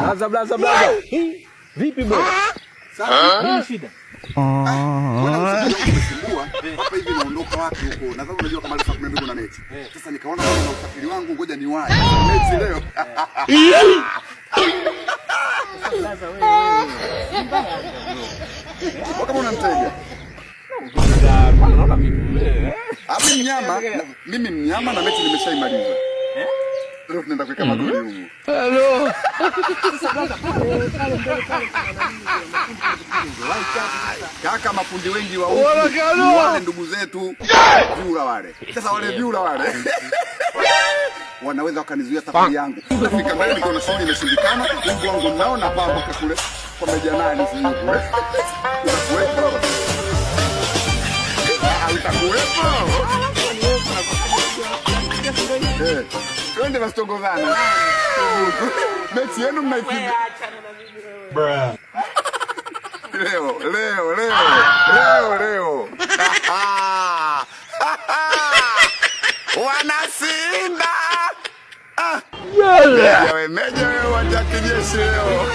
Blaza. Vipi bro? Sasa nini shida? Hapa hivi naondoka wapi huko? Nadhani unajua kama leo saa 12 na mechi. Sasa nikaona kama na usafiri wangu ngoja niwahi. Mechi leo. Blaza wewe. Kama unamtega. Naona vipi wewe? Mimi mnyama na mechi nimeshaimaliza. Leo tunaenda kuweka magoli huko. Hello. Kaka, mafundi wengi wa huko wale ndugu zetu vyura wale. Sasa wale vyura wale wanaweza wakanizuia safari yangu. Nafika mbele nikiona shughuli imeshindikana, Mungu wangu naona pamba kule kwa meja nani sisi kule. Utakuwepo. Utakuwepo. Twende basi tongozana. Mechi yenu mnaipiga. Bruh. Leo. Wanasinda. Wewe meja wewe wa kijeshi leo.